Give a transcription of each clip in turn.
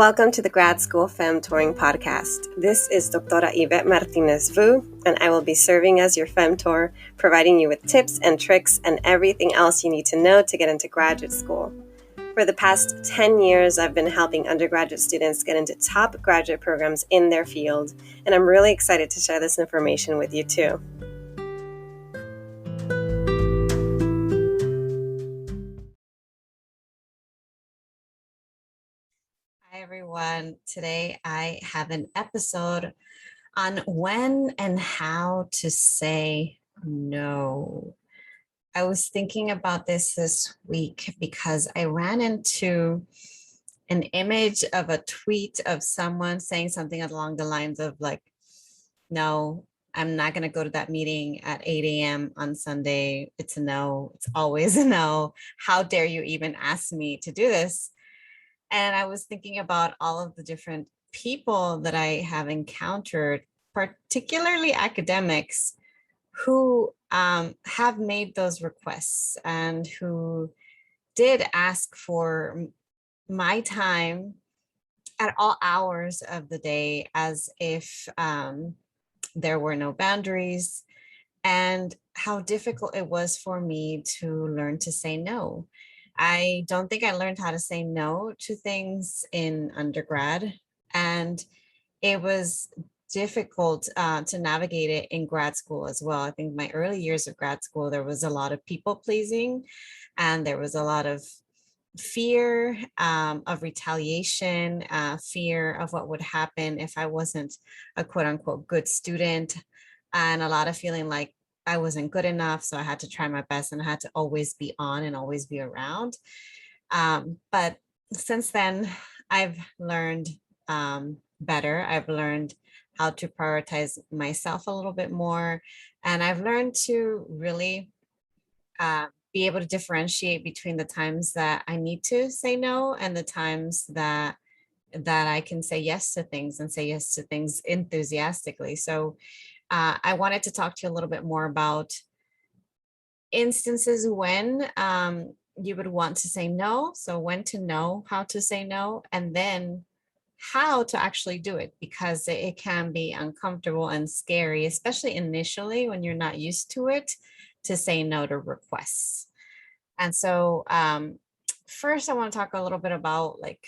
Welcome to the Grad School Femtoring Podcast. This is Doctora Yvette Martinez-Vu, and I will be serving as your femtor, providing you with tips and tricks and everything else you need to know to get into graduate school. For the past 10 years, I've been helping undergraduate students get into top graduate programs in their field, and I'm really excited to share this information with you too. Hi everyone. Today I have an episode on when and how to say no. I was thinking about this week because I ran into an image of a tweet of someone saying something along the lines of like, no, I'm not going to go to that meeting at 8 a.m. on Sunday. It's a no. It's always a no. How dare you even ask me to do this? And I was thinking about all of the different people that I have encountered, particularly academics, who have made those requests and who did ask for my time at all hours of the day as if there were no boundaries, and how difficult it was for me to learn to say no. I don't think I learned how to say no to things in undergrad, and it was difficult to navigate it in grad school as well. I think my early years of grad school, there was a lot of people pleasing, and there was a lot of fear of retaliation, fear of what would happen if I wasn't a quote unquote good student, and a lot of feeling like I wasn't good enough. So I had to try my best and I had to always be on and always be around. But since then, I've learned better. I've learned how to prioritize myself a little bit more. And I've learned to really be able to differentiate between the times that I need to say no and the times that I can say yes to things and say yes to things enthusiastically. So I wanted to talk to you a little bit more about instances when you would want to say no. So when to know how to say no, and then how to actually do it, because it can be uncomfortable and scary, especially initially when you're not used to it, to say no to requests. And so first I want to talk a little bit about like,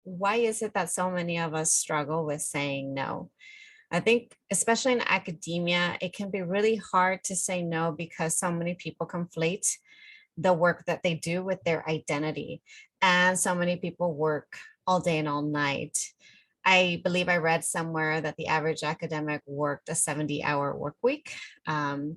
why is it that so many of us struggle with saying no? I think, especially in academia, it can be really hard to say no because so many people conflate the work that they do with their identity. And so many people work all day and all night. I believe I read somewhere that the average academic worked a 70-hour work week. And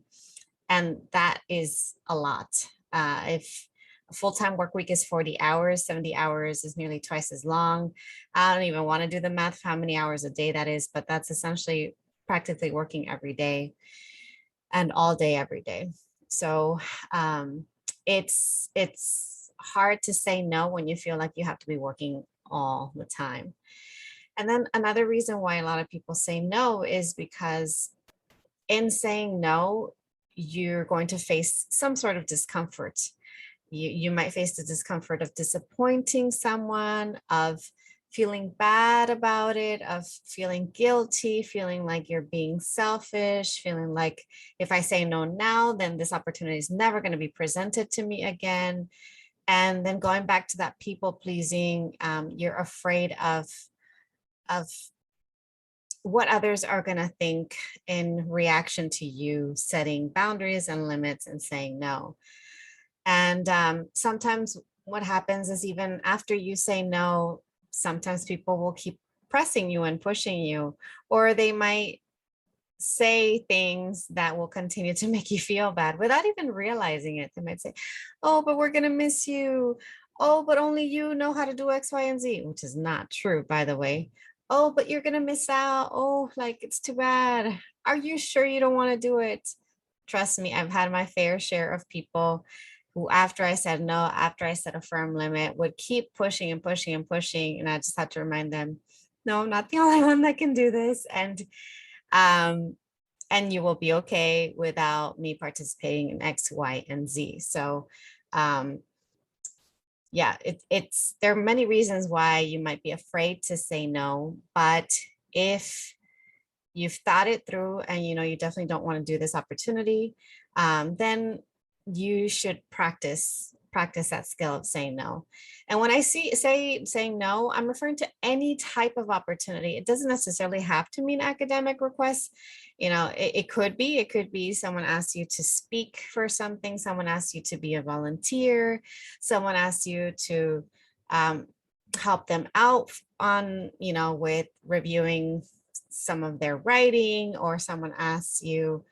that is a lot. If a full-time work week is 40 hours, 70 hours is nearly twice as long. I don't even want to do the math of how many hours a day that is, but that's essentially practically working every day and all day, every day. So it's hard to say no when you feel like you have to be working all the time. And then another reason why a lot of people say no is because in saying no, you're going to face some sort of discomfort. You might face the discomfort of disappointing someone, of feeling bad about it, of feeling guilty, feeling like you're being selfish, feeling like if I say no now, then this opportunity is never going to be presented to me again. And then going back to that people pleasing, you're afraid of what others are going to think in reaction to you setting boundaries and limits and saying no. And sometimes what happens is even after you say no, sometimes people will keep pressing you and pushing you, or they might say things that will continue to make you feel bad without even realizing it. They might say, oh, but we're going to miss you. Oh, but only you know how to do X, Y, and Z, which is not true, by the way. Oh, but you're going to miss out. Oh, like, it's too bad. Are you sure you don't want to do it? Trust me, I've had my fair share of people who, after I said no, after I set a firm limit, would keep pushing and pushing and pushing. And I just had to remind them, no, I'm not the only one that can do this. And you will be okay without me participating in X, Y, and Z. So yeah, there are many reasons why you might be afraid to say no, but if you've thought it through and you know you definitely don't want to do this opportunity, then you should practice that skill of saying no. And when I say saying no, I'm referring to any type of opportunity. It doesn't necessarily have to mean academic requests. You know, it could be someone asks you to speak for something, someone asks you to be a volunteer, someone asks you to um, help them out on, you know, with reviewing some of their writing, or someone asks you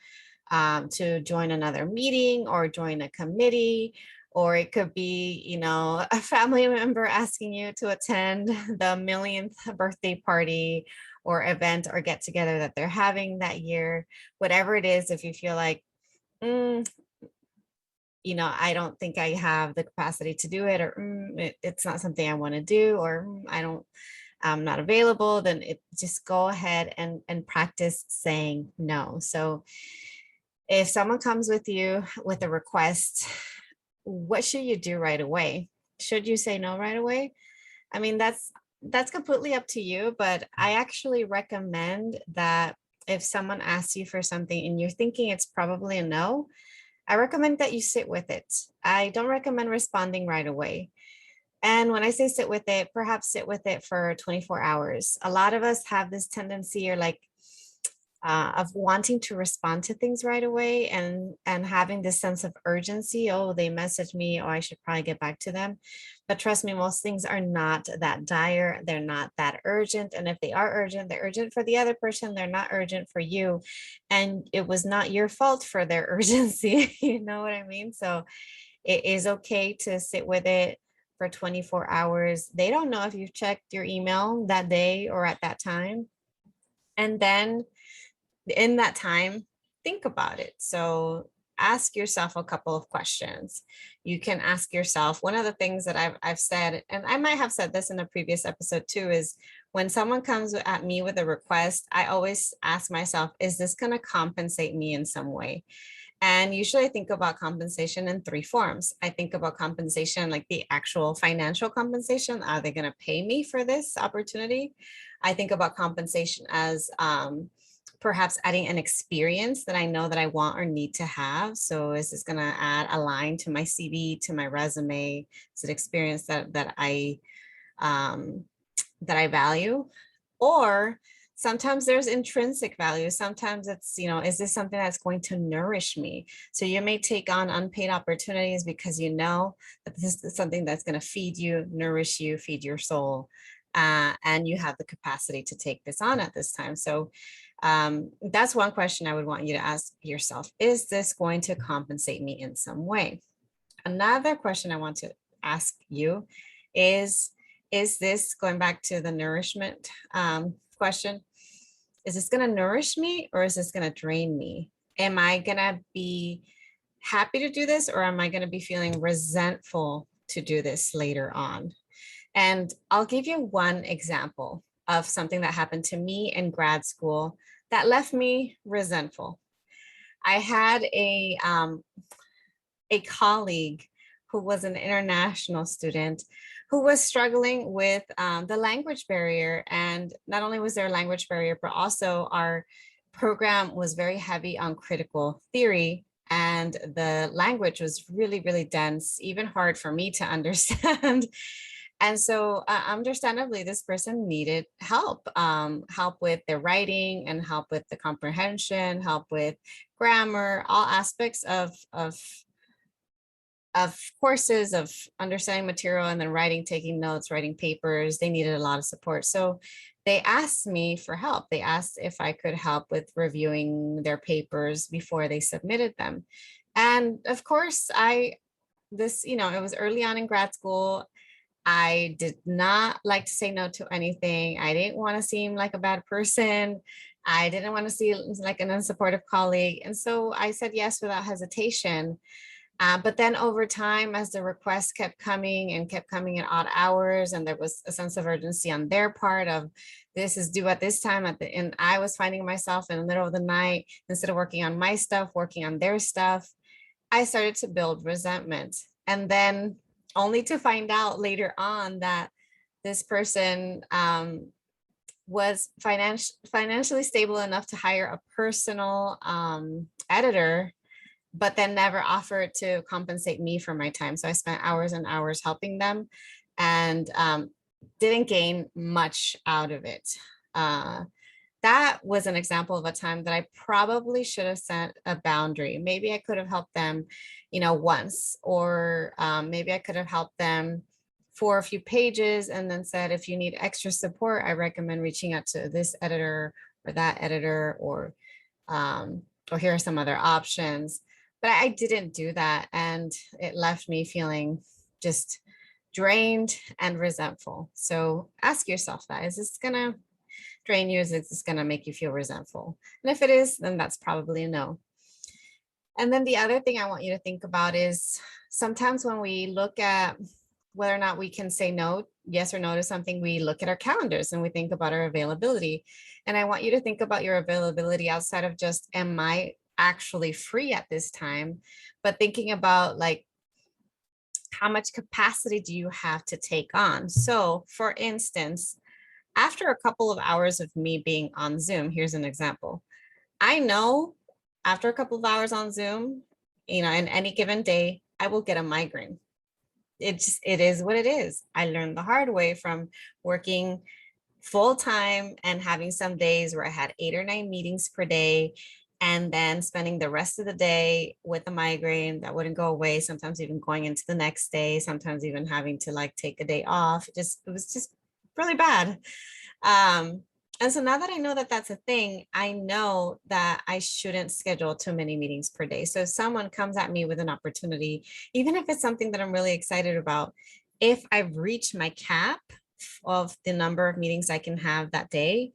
to join another meeting or join a committee, or it could be, you know, a family member asking you to attend the millionth birthday party or event or get together that they're having that year. Whatever it is, if you feel like, mm, you know, I don't think I have the capacity to do it, or it's not something I want to do, or I'm not available, then just go ahead and practice saying no. So if someone comes with you with a request, what should you do right away? Should you say no right away? I mean, that's completely up to you, but I actually recommend that if someone asks you for something and you're thinking it's probably a no, I recommend that you sit with it. I don't recommend responding right away. And when I say sit with it, perhaps sit with it for 24 hours. A lot of us have this tendency, or like, of wanting to respond to things right away, and having this sense of urgency. Oh, they messaged me, oh, I should probably get back to them. But trust me, most things are not that dire. They're not that urgent. And if they are urgent, they're urgent for the other person. They're not urgent for you. And it was not your fault for their urgency. You know what I mean? So it is okay to sit with it for 24 hours. They don't know if you've checked your email that day or at that time. And then in that time, think about it. So ask yourself a couple of questions. You can ask yourself, one of the things that I've said, and I might have said this in a previous episode too, is when someone comes at me with a request, I always ask myself, is this going to compensate me in some way? And usually I think about compensation in three forms. I think about compensation, like the actual financial compensation. Are they going to pay me for this opportunity? I think about compensation as perhaps adding an experience that I know that I want or need to have. So is this going to add a line to my CV, to my resume? Is it experience um, that I value? Or sometimes there's intrinsic value. Sometimes it's, you know, is this something that's going to nourish me? So you may take on unpaid opportunities because you know that this is something that's going to feed you, nourish you, feed your soul. And you have the capacity to take this on at this time. So that's one question I would want you to ask yourself. Is this going to compensate me in some way? Another question I want to ask you is this, going back to the nourishment question, is this going to nourish me or is this going to drain me? Am I going to be happy to do this, or am I going to be feeling resentful to do this later on? And I'll give you one example of something that happened to me in grad school that left me resentful. I had a colleague who was an international student who was struggling with the language barrier. And not only was there a language barrier, but also our program was very heavy on critical theory. And the language was really, really dense, even hard for me to understand. And so understandably, this person needed help, help with their writing and help with the comprehension, help with grammar, all aspects of courses, of understanding material, and then writing, taking notes, writing papers. They needed a lot of support. So they asked me for help. They asked if I could help with reviewing their papers before they submitted them. And of course, it was early on in grad school. I did not like to say no to anything. I didn't want to seem like a bad person. I didn't want to seem like an unsupportive colleague. And so I said yes without hesitation. But then over time, as the requests kept coming and kept coming at odd hours, and there was a sense of urgency on their part of this is due at this time, and I was finding myself in the middle of the night, instead of working on my stuff, working on their stuff, I started to build resentment. And then only to find out later on that this person was financially stable enough to hire a personal editor, but then never offered to compensate me for my time. So I spent hours and hours helping them and didn't gain much out of it. That was an example of a time that I probably should have set a boundary. Maybe I could have helped them, once, or maybe I could have helped them for a few pages and then said, if you need extra support, I recommend reaching out to this editor or that editor, or here are some other options. But I didn't do that. And it left me feeling just drained and resentful. So ask yourself that, is this going to drain you? Is this going to make you feel resentful? And if it is, then that's probably a no. And then the other thing I want you to think about is sometimes when we look at whether or not we can say no, yes or no to something, we look at our calendars and we think about our availability. And I want you to think about your availability outside of just, am I actually free at this time? But thinking about like, how much capacity do you have to take on? So for instance, after a couple of hours of me being on Zoom, here's an example. I know after a couple of hours on Zoom, in any given day, I will get a migraine. It is what it is. I learned the hard way from working full time and having some days where I had 8 or 9 meetings per day, and then spending the rest of the day with a migraine that wouldn't go away, sometimes even going into the next day, sometimes even having to like take a day off. It was just really bad. And so now that I know that that's a thing, I know that I shouldn't schedule too many meetings per day. So if someone comes at me with an opportunity, even if it's something that I'm really excited about, if I've reached my cap of the number of meetings I can have that day,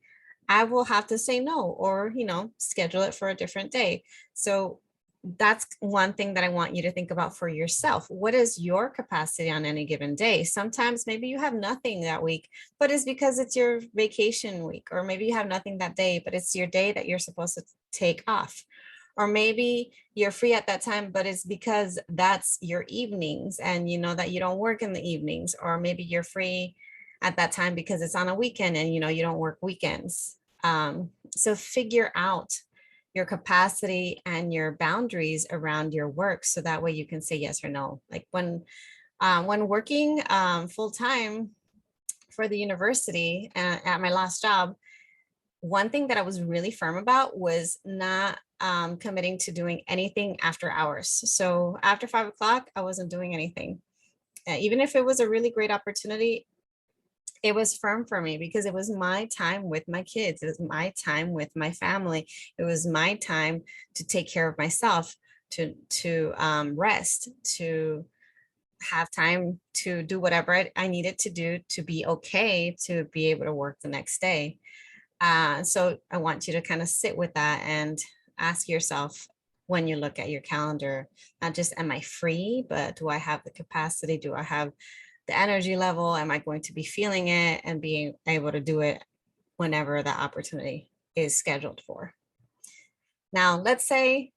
I will have to say no, or, schedule it for a different day. So that's one thing that I want you to think about for yourself. What is your capacity on any given day? Sometimes maybe you have nothing that week, but it's because it's your vacation week, or maybe you have nothing that day, but it's your day that you're supposed to take off. Or maybe you're free at that time, but it's because that's your evenings and you know that you don't work in the evenings. Or maybe you're free at that time because it's on a weekend and you don't work weekends. So figure out your capacity and your boundaries around your work, so that way you can say yes or no. Like when working full time for the university at my last job, one thing that I was really firm about was not committing to doing anything after hours. So after 5 o'clock, I wasn't doing anything. Even if it was a really great opportunity, it was firm for me because it was my time with my kids. It was my time with my family. It was my time to take care of myself, to rest, to have time to do whatever I needed to do to be okay, to be able to work the next day. So I want you to kind of sit with that and ask yourself, when you look at your calendar, not just am I free, but do I have the capacity? Do I have the energy level? Am I going to be feeling it and being able to do it whenever the opportunity is scheduled for? Now, let's say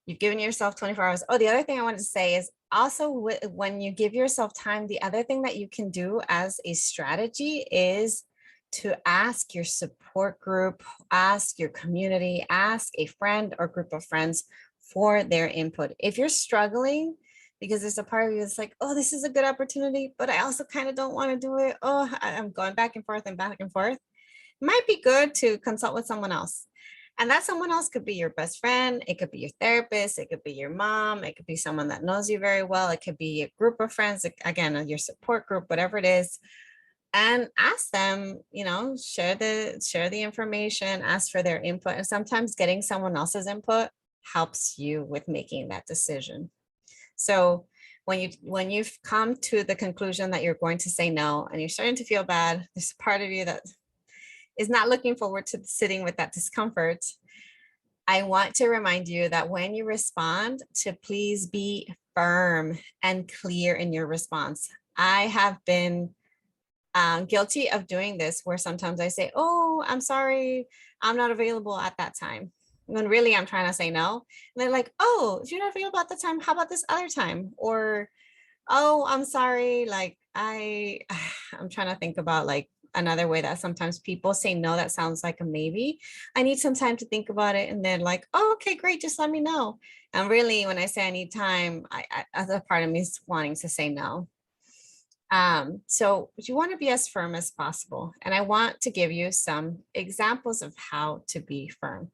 you've given yourself 24 hours. Oh, the other thing I wanted to say is also when you give yourself time, the other thing that you can do as a strategy is to ask your support group, ask your community, ask a friend or group of friends for their input. If you're struggling, because there's a part of you that's like, oh, this is a good opportunity, but I also kind of don't want to do it. Oh, I'm going back and forth and back and forth. It might be good to consult with someone else. And that someone else could be your best friend. It could be your therapist. It could be your mom. It could be someone that knows you very well. It could be a group of friends, again, your support group, whatever it is. And ask them, share the information, ask for their input. And sometimes getting someone else's input helps you with making that decision. So when you've come to the conclusion that you're going to say no and you're starting to feel bad, there's a part of you that is not looking forward to sitting with that discomfort. I want to remind you that when you respond, to please be firm and clear in your response. I have been guilty of doing this, where sometimes I say, oh, I'm sorry, I'm not available at that time, when really I'm trying to say no. And they're like, oh, if you're not available at the time, how about this other time? Or, oh, I'm sorry. Like I'm trying to think about like another way that sometimes people say no, that sounds like a maybe. I need some time to think about it. And then like, oh, okay, great. Just let me know. And really, when I say I need time, other part of me is wanting to say no. So you want to be as firm as possible. And I want to give you some examples of how to be firm.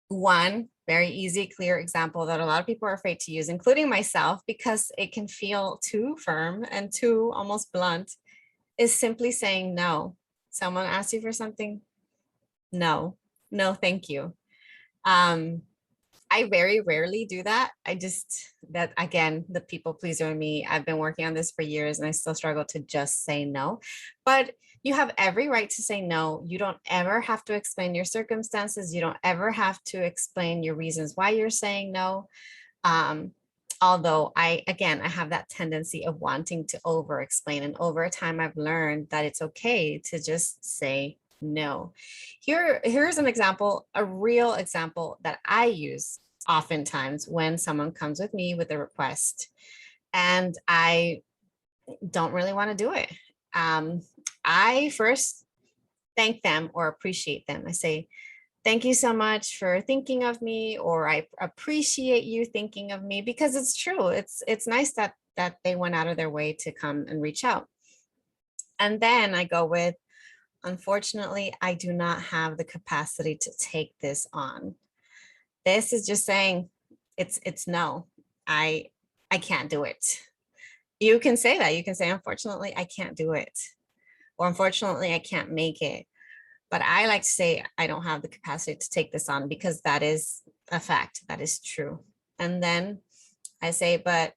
One very easy, clear example that a lot of people are afraid to use, including myself, because it can feel too firm and too almost blunt, is simply saying no. Someone asks you for something, no, no, thank you. Um, I very rarely do that. That again, the people pleaser in me, I've been working on this for years and I still struggle to just say no. But you have every right to say no. You don't ever have to explain your circumstances. You don't ever have to explain your reasons why you're saying no. Um, Although I have that tendency of wanting to over explain. And over time, I've learned that it's okay to just say no. Here's an example, a real example that I use oftentimes when someone comes with me with a request and I don't really want to do it. Um, I first thank them or appreciate them. I say, thank you so much for thinking of me, or I appreciate you thinking of me, because it's true. It's nice that they went out of their way to come and reach out. And then I go with, unfortunately, I do not have the capacity to take this on. This is just saying it's no. I I can't do it. You can say that. You can say, unfortunately, I can't do it. Or unfortunately, I can't make it. But I like to say I don't have the capacity to take this on, because that is a fact. That is true. And then I say, but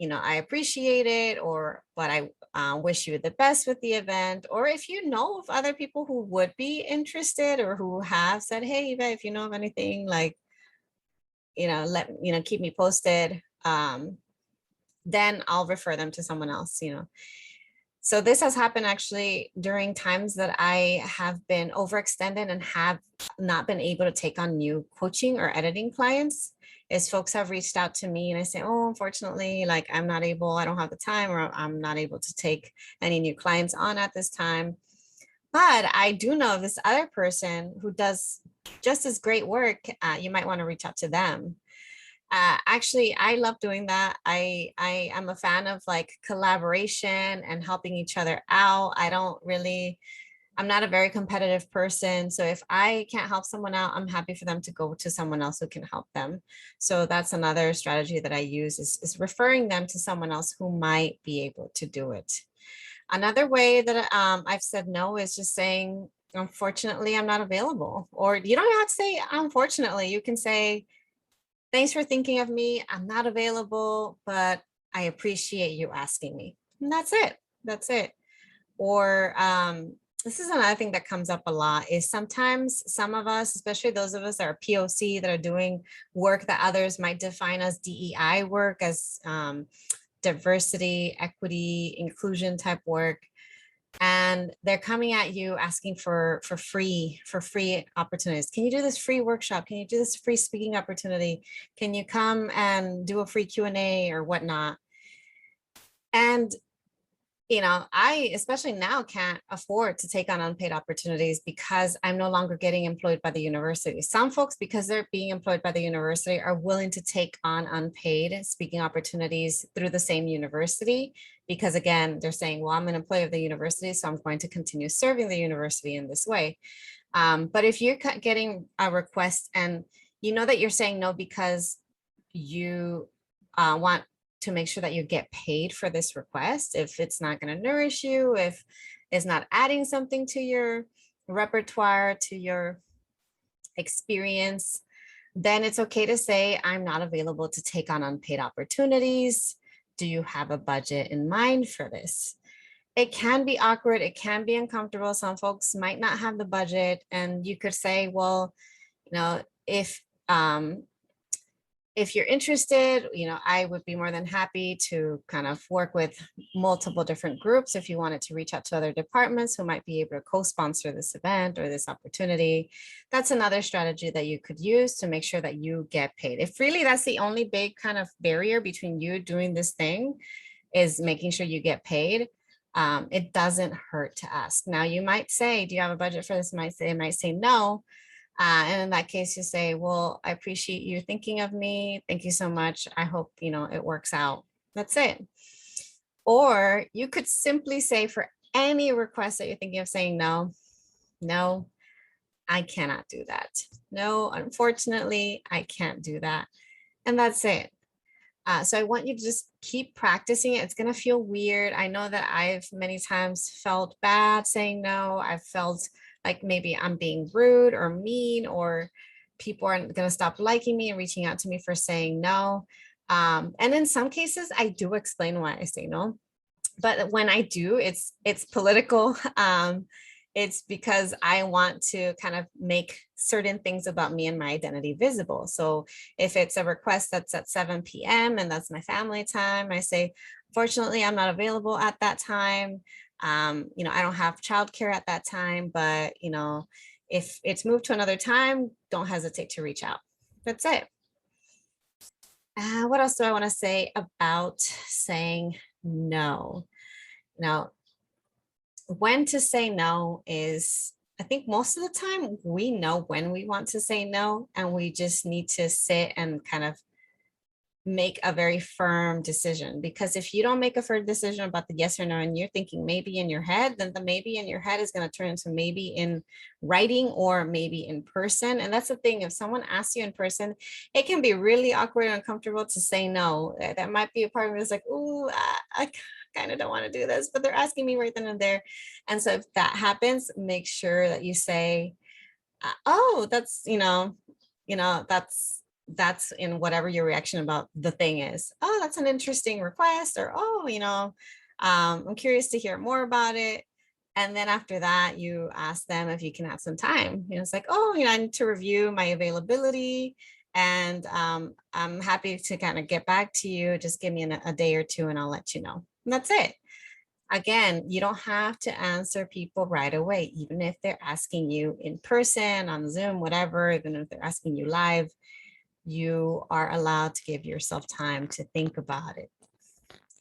I appreciate it, or but I wish you the best with the event. Or if you know of other people who would be interested or who have said, hey, Yvette, if you know of anything, like, keep me posted. Then I'll refer them to someone else. So this has happened actually during times that I have been overextended and have not been able to take on new coaching or editing clients. Is folks have reached out to me and I say, oh, unfortunately, like I don't have the time, or I'm not able to take any new clients on at this time. But I do know this other person who does just as great work. You might want to reach out to them. Actually, I love doing that. I am a fan of like collaboration and helping each other out. I'm not a very competitive person. So if I can't help someone out, I'm happy for them to go to someone else who can help them. So that's another strategy that I use is referring them to someone else who might be able to do it. Another way that I've said no is just saying, unfortunately, I'm not available. Or you don't have to say, unfortunately, you can say, thanks for thinking of me. I'm not available, but I appreciate you asking me. And that's it. That's it. Or this is another thing that comes up a lot, is sometimes some of us, especially those of us that are POC, that are doing work that others might define as DEI work, as diversity, equity, inclusion type work. And they're coming at you asking for free opportunities. Can you do this free workshop? Can you do this free speaking opportunity? Can you come and do a free Q&A or whatnot? And I especially now can't afford to take on unpaid opportunities because I'm no longer getting employed by the university. Some folks, because they're being employed by the university, are willing to take on unpaid speaking opportunities through the same university, because again, they're saying, well, I'm an employee of the university, so I'm going to continue serving the university in this way. But if you're getting a request and you know that you're saying no because you want to make sure that you get paid for this request, if it's not going to nourish you, if it's not adding something to your repertoire, to your experience, then it's okay to say, I'm not available to take on unpaid opportunities. Do you have a budget in mind for this? It can be awkward. It can be uncomfortable. Some folks might not have the budget. And you could say, well, if if you're interested, I would be more than happy to kind of work with multiple different groups. If you wanted to reach out to other departments who might be able to co-sponsor this event or this opportunity, that's another strategy that you could use to make sure that you get paid. If really that's the only big kind of barrier between you doing this thing is making sure you get paid, it doesn't hurt to ask. Now you might say, do you have a budget for this? It might say no. And in that case, you say, well, I appreciate you thinking of me. Thank you so much. I hope, it works out. That's it. Or you could simply say, for any request that you're thinking of saying no, I cannot do that. No, unfortunately, I can't do that. And that's it. So I want you to just keep practicing it. It's going to feel weird. I know that I've many times felt bad saying no. I've felt like maybe I'm being rude or mean, or people aren't going to stop liking me and reaching out to me for saying no. And in some cases, I do explain why I say no. But when I do, it's political. It's because I want to kind of make certain things about me and my identity visible. So if it's a request that's at 7 p.m. and that's my family time, I say, fortunately, I'm not available at that time. I don't have childcare at that time, but, if it's moved to another time, don't hesitate to reach out. That's it. What else do I want to say about saying no? Now, when to say no is, I think most of the time we know when we want to say no, and we just need to sit and kind of make a very firm decision. Because if you don't make a firm decision about the yes or no, and you're thinking maybe in your head, then the maybe in your head is going to turn into maybe in writing or maybe in person. And that's the thing. If someone asks you in person, it can be really awkward and uncomfortable to say no. That might be a part of it is like, ooh, I kind of don't want to do this, but they're asking me right then and there. And so if that happens, make sure that you say, oh, that's in whatever your reaction about the thing is. Oh, that's an interesting request, or, oh, I'm curious to hear more about it. And then after that, you ask them if you can have some time. It's like, oh, I need to review my availability, and I'm happy to kind of get back to you. Just give me a day or two and I'll let you know. And that's it. Again, you don't have to answer people right away, even if they're asking you in person, on Zoom, whatever, even if they're asking you live. You are allowed to give yourself time to think about it.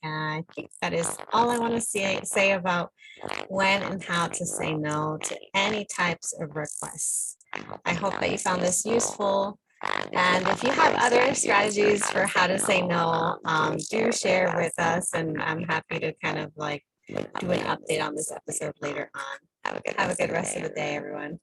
And I think that is all I want to say about when and how to say no to any types of requests. I hope that you found this useful. And if you have other strategies for how to say no, do share with us. And I'm happy to kind of like do an update on this episode later on. Have a good rest of the day, everyone.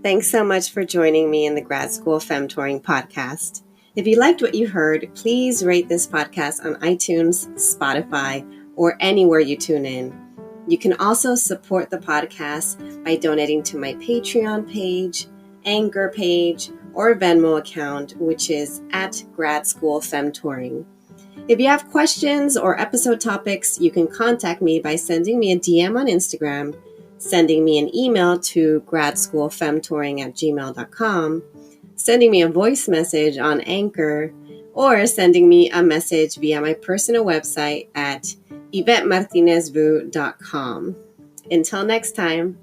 Thanks so much for joining me in the Grad School Femtoring Podcast. If you liked what you heard, please rate this podcast on iTunes, Spotify, or anywhere you tune in. You can also support the podcast by donating to my Patreon page, Anchor page, or Venmo account, which is at Grad School Femtoring. If you have questions or episode topics, you can contact me by sending me a DM on Instagram, sending me an email to gradschoolfemtoring@gmail.com, sending me a voice message on Anchor, or sending me a message via my personal website at YvetteMartinezvu.com. Until next time.